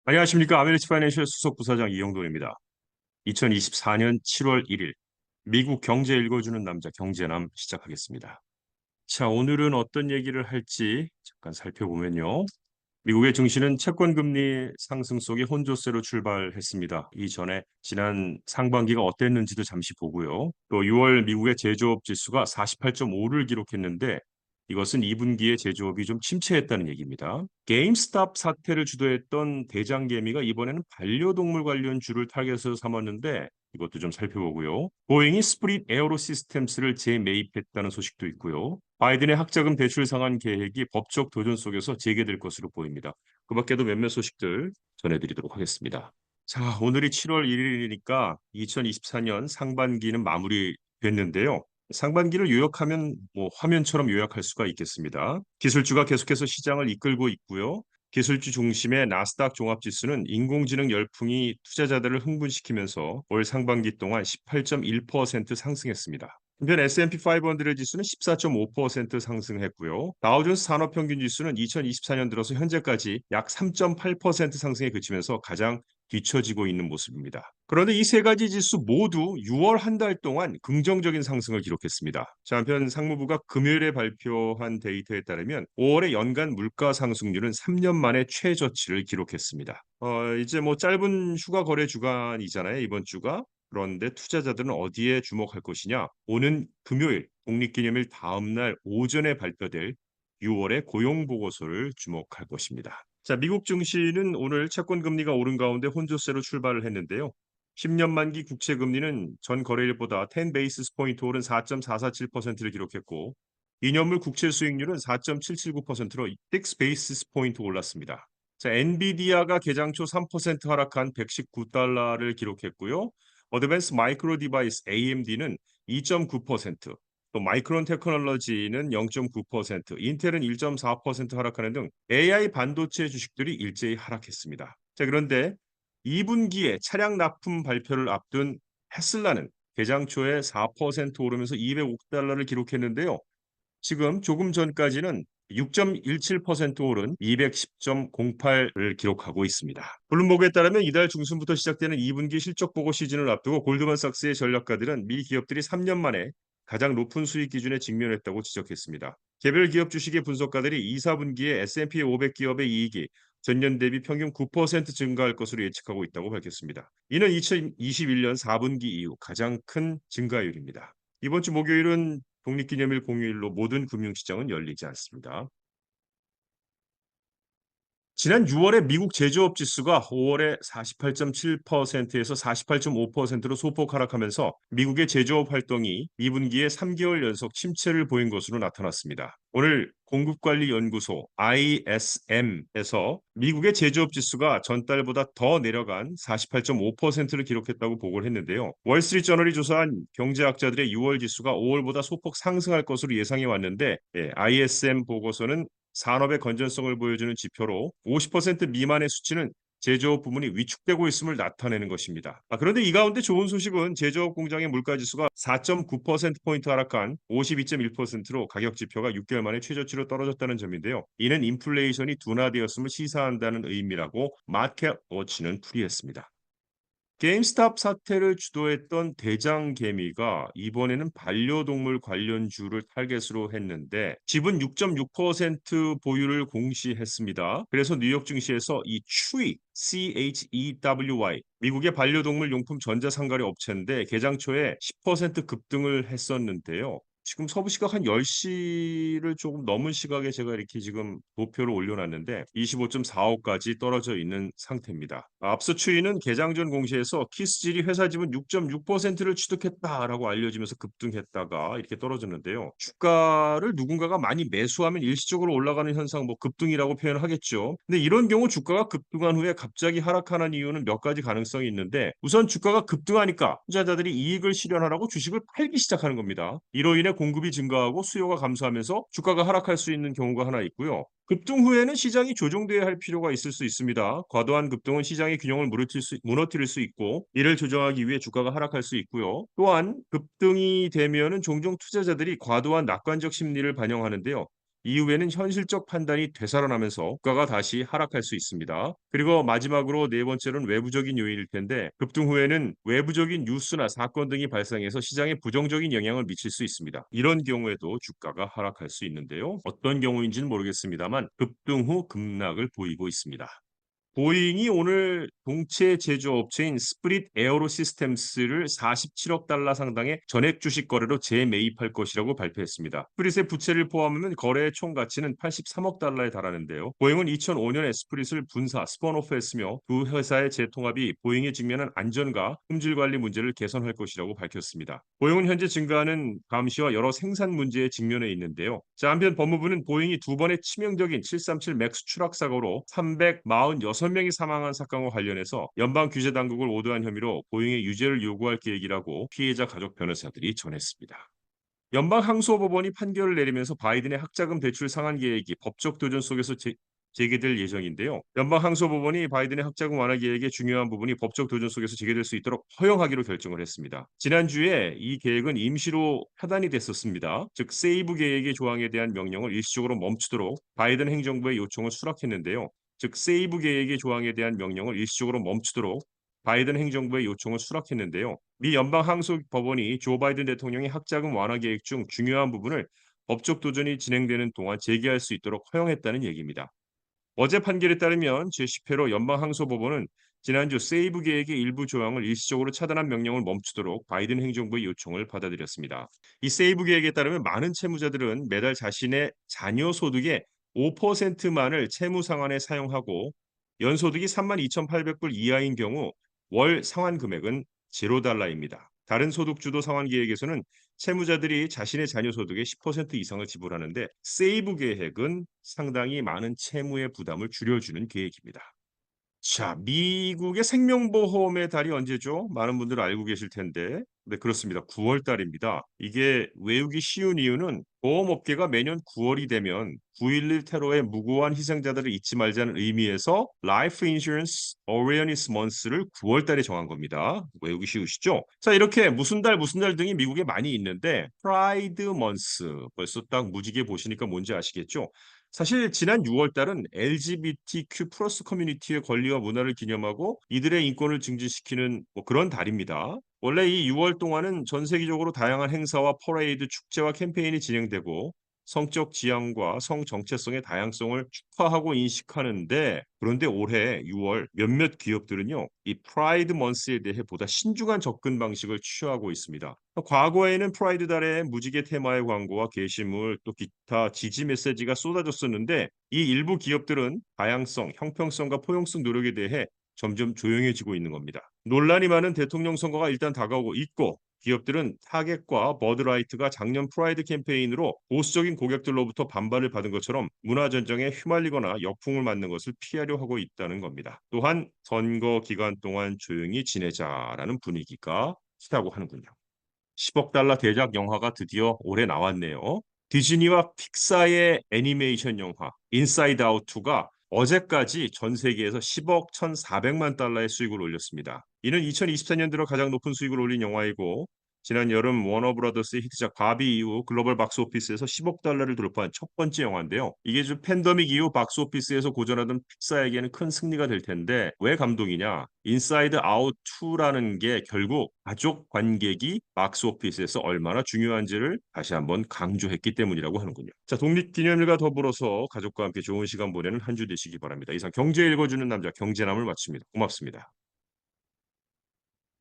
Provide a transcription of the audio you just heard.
안녕하십니까. 아메리츠 파이낸셜 수석 부사장 이영돈입니다. 2024년 7월 1일 미국 경제 읽어주는 남자 경제남 시작하겠습니다. 자, 오늘은 어떤 얘기를 할지 잠깐 살펴보면요. 미국의 증시는 채권 금리 상승 속에 혼조세로 출발했습니다. 이전에 지난 상반기가 어땠는지도 잠시 보고요. 또 6월 미국의 제조업 지수가 48.5를 기록했는데 이것은 2분기에 제조업이 좀 침체했다는 얘기입니다. 게임스탑 사태를 주도했던 대장개미가 이번에는 반려동물 관련 주를 타겟으로 삼았는데 이것도 좀 살펴보고요. 보잉이 스프릿 에어로 시스템스를 재매입했다는 소식도 있고요. 바이든의 학자금 대출 상한 계획이 법적 도전 속에서 재개될 것으로 보입니다. 그 밖에도 몇몇 소식들 전해드리도록 하겠습니다. 자, 오늘이 7월 1일이니까 2024년 상반기는 마무리됐는데요. 상반기를 요약하면 화면처럼 요약할 수가 있겠습니다. 기술주가 계속해서 시장을 이끌고 있고요. 기술주 중심의 나스닥 종합지수는 인공지능 열풍이 투자자들을 흥분시키면서 올 상반기 동안 18.1% 상승했습니다. 한편 S&P 500 지수는 14.5% 상승했고요. 다우존스 산업평균 지수는 2024년 들어서 현재까지 약 3.8% 상승에 그치면서 가장 뒤처지고 있는 모습입니다. 그런데 이 세 가지 지수 모두 6월 한 달 동안 긍정적인 상승을 기록했습니다. 자, 한편 상무부가 금요일에 발표한 데이터에 따르면 5월의 연간 물가 상승률은 3년 만에 최저치를 기록했습니다. 이제 짧은 휴가 거래 주간이잖아요, 이번 주가. 그런데 투자자들은 어디에 주목할 것이냐? 오는 금요일 독립기념일 다음 날 오전에 발표될 6월의 고용 보고서를 주목할 것입니다. 자, 미국 증시는 오늘 채권 금리가 오른 가운데 혼조세로 출발을 했는데요. 10년 만기 국채 금리는 전 거래일보다 10 베이시스 포인트 오른 4.447%를 기록했고 2년물 국채 수익률은 4.779%로 6 베이시스 포인트 올랐습니다. 자, 엔비디아가 개장 초 3% 하락한 119달러를 기록했고요. 어드밴스 마이크로 디바이스 AMD는 2.9%, 또 마이크론 테크놀로지는 0.9%, 인텔은 1.4% 하락하는 등 AI 반도체 주식들이 일제히 하락했습니다. 자, 그런데 2분기에 차량 납품 발표를 앞둔 테슬라는 개장 초에 4% 오르면서 205달러를 기록했는데요. 지금 조금 전까지는 6.17% 오른 210.08을 기록하고 있습니다. 블룸버그에 따르면 이달 중순부터 시작되는 2분기 실적 보고 시즌을 앞두고 골드만삭스의 전략가들은 미 기업들이 3년 만에 가장 높은 수익 기준에 직면했다고 지적했습니다. 개별 기업 주식의 분석가들이 2, 4분기에 S&P 500 기업의 이익이 전년 대비 평균 9% 증가할 것으로 예측하고 있다고 밝혔습니다. 이는 2021년 4분기 이후 가장 큰 증가율입니다. 이번 주 목요일은 독립기념일 공휴일로 모든 금융시장은 열리지 않습니다. 지난 6월에 미국 제조업 지수가 5월에 48.7%에서 48.5%로 소폭 하락하면서 미국의 제조업 활동이 2분기에 3개월 연속 침체를 보인 것으로 나타났습니다. 오늘 공급관리연구소 ISM에서 미국의 제조업 지수가 전달보다 더 내려간 48.5%를 기록했다고 보고를 했는데요. 월스트리트저널이 조사한 경제학자들의 6월 지수가 5월보다 소폭 상승할 것으로 예상해 왔는데 ISM 보고서는 산업의 건전성을 보여주는 지표로 50% 미만의 수치는 제조업 부문이 위축되고 있음을 나타내는 것입니다. 그런데 이 가운데 좋은 소식은 제조업 공장의 물가지수가 4.9%포인트 하락한 52.1%로 가격 지표가 6개월 만에 최저치로 떨어졌다는 점인데요. 이는 인플레이션이 둔화되었음을 시사한다는 의미라고 마켓워치는 풀이했습니다. 게임스탑 사태를 주도했던 대장개미가 이번에는 반려동물 관련주를 타겟으로 했는데 지분 6.6% 보유를 공시했습니다. 그래서 뉴욕 증시에서 이 CHEWY 미국의 반려동물 용품 전자상가리 업체인데 개장 초에 10% 급등을 했었는데요. 지금 서부 시각 한 10시를 조금 넘은 시각에 제가 이렇게 지금 도표를 올려놨는데 25.45까지 떨어져 있는 상태입니다. 앞서 추이는 개장 전 공시에서 키스질이 회사 지분 6.6%를 취득했다라고 알려지면서 급등했다가 이렇게 떨어졌는데요. 주가를 누군가가 많이 매수하면 일시적으로 올라가는 현상 급등이라고 표현을 하겠죠. 근데 이런 경우 주가가 급등한 후에 갑자기 하락하는 이유는 몇 가지 가능성이 있는데 우선 주가가 급등하니까 투자자들이 이익을 실현하라고 주식을 팔기 시작하는 겁니다. 이로 인해 공급이 증가하고 수요가 감소하면서 주가가 하락할 수 있는 경우가 하나 있고요. 급등 후에는 시장이 조정돼야 할 필요가 있을 수 있습니다. 과도한 급등은 시장의 균형을 무너뜨릴 수 있고 이를 조정하기 위해 주가가 하락할 수 있고요. 또한 급등이 되면은 종종 투자자들이 과도한 낙관적 심리를 반영하는데요. 이후에는 현실적 판단이 되살아나면서 주가가 다시 하락할 수 있습니다. 그리고 마지막으로 네 번째로는 외부적인 요인일 텐데 급등 후에는 외부적인 뉴스나 사건 등이 발생해서 시장에 부정적인 영향을 미칠 수 있습니다. 이런 경우에도 주가가 하락할 수 있는데요. 어떤 경우인지는 모르겠습니다만 급등 후 급락을 보이고 있습니다. 보잉이 오늘 동체 제조업체인 스프릿 에어로 시스템스를 47억 달러 상당의 전액 주식 거래로 재매입할 것이라고 발표했습니다. 스프릿의 부채를 포함하면 거래의 총 가치는 83억 달러에 달하는데요. 보잉은 2005년에 스프릿을 분사, 스폰오프했으며 두 회사의 재통합이 보잉이 직면한 안전과 품질 관리 문제를 개선할 것이라고 밝혔습니다. 보잉은 현재 증가하는 감시와 여러 생산 문제에 직면해 있는데요. 자, 한편 법무부는 보잉이 두 번의 치명적인 737 맥스 추락 사고로 346명이 사망한 사건과 관련해서 연방 규제 당국을 오도한 혐의로 보잉의 유죄를 요구할 계획이라고 피해자 가족 변호사들이 전했습니다. 연방 항소법원이 판결을 내리면서 바이든의 학자금 대출 상환 계획이 법적 도전 속에서 재개될 예정인데요. 연방 항소법원이 바이든의 학자금 완화 계획의 중요한 부분이 법적 도전 속에서 재개될 수 있도록 허용하기로 결정을 했습니다. 지난주에 이 계획은 임시로 차단이 됐었습니다. 즉 세이브 계획의 조항에 대한 명령을 일시적으로 멈추도록 바이든 행정부의 요청을 수락했는데요. 즉 세이브 계획의 조항에 대한 명령을 일시적으로 멈추도록 바이든 행정부의 요청을 수락했는데요. 미 연방 항소법원이 조 바이든 대통령의 학자금 완화 계획 중 중요한 부분을 법적 도전이 진행되는 동안 재개할 수 있도록 허용했다는 얘기입니다. 어제 판결에 따르면 제10회로 연방항소법원은 지난주 세이브 계획의 일부 조항을 일시적으로 차단한 명령을 멈추도록 바이든 행정부의 요청을 받아들였습니다. 이 세이브 계획에 따르면 많은 채무자들은 매달 자신의 자녀 소득의 5%만을 채무 상환에 사용하고 연소득이 32,800불 이하인 경우 월 상환 금액은 $0입니다. 다른 소득주도 상환 계획에서는 채무자들이 자신의 자녀 소득의 10% 이상을 지불하는데 세이브 계획은 상당히 많은 채무의 부담을 줄여주는 계획입니다. 자, 미국의 생명보험의 달이 언제죠? 많은 분들 알고 계실 텐데. 네, 그렇습니다. 9월 달입니다. 이게 외우기 쉬운 이유는 보험업계가 매년 9월이 되면 9.11 테러의 무고한 희생자들을 잊지 말자는 의미에서 Life Insurance Awareness Month를 9월 달에 정한 겁니다. 외우기 쉬우시죠? 자, 이렇게 무슨 달 등이 미국에 많이 있는데 프라이드 먼스 벌써 딱 무지개 보시니까 뭔지 아시겠죠? 사실 지난 6월 달은 LGBTQ 플러스 커뮤니티의 권리와 문화를 기념하고 이들의 인권을 증진시키는 그런 달입니다. 원래 이 6월 동안은 전 세계적으로 다양한 행사와 퍼레이드, 축제와 캠페인이 진행되고 성적 지향과 성 정체성의 다양성을 축하하고 인식하는데 그런데 올해 6월 몇몇 기업들은요, 이 프라이드 먼스에 대해 보다 신중한 접근 방식을 취하고 있습니다. 과거에는 프라이드 달에 무지개 테마의 광고와 게시물 또 기타 지지 메시지가 쏟아졌었는데 이 일부 기업들은 다양성, 형평성과 포용성 노력에 대해 점점 조용해지고 있는 겁니다. 논란이 많은 대통령 선거가 일단 다가오고 있고 기업들은 타겟과 버드라이트가 작년 프라이드 캠페인으로 보수적인 고객들로부터 반발을 받은 것처럼 문화 전쟁에 휘말리거나 역풍을 맞는 것을 피하려 하고 있다는 겁니다. 또한 선거 기간 동안 조용히 지내자라는 분위기가 있다고 하는군요. 10억 달러 대작 영화가 드디어 올해 나왔네요. 디즈니와 픽사의 애니메이션 영화 인사이드 아웃 2가 어제까지 전 세계에서 10억 1,400만 달러의 수익을 올렸습니다. 이는 2024년 들어 가장 높은 수익을 올린 영화이고 지난 여름 워너브라더스의 히트작 바비 이후 글로벌 박스오피스에서 10억 달러를 돌파한 첫 번째 영화인데요. 이게 좀 팬데믹 이후 박스오피스에서 고전하던 픽사에게는 큰 승리가 될 텐데 왜 감동이냐? 인사이드 아웃 2라는 게 결국 가족 관객이 박스오피스에서 얼마나 중요한지를 다시 한번 강조했기 때문이라고 하는군요. 자, 독립기념일과 더불어서 가족과 함께 좋은 시간 보내는 한 주 되시기 바랍니다. 이상 경제 읽어주는 남자 경제남을 마칩니다. 고맙습니다.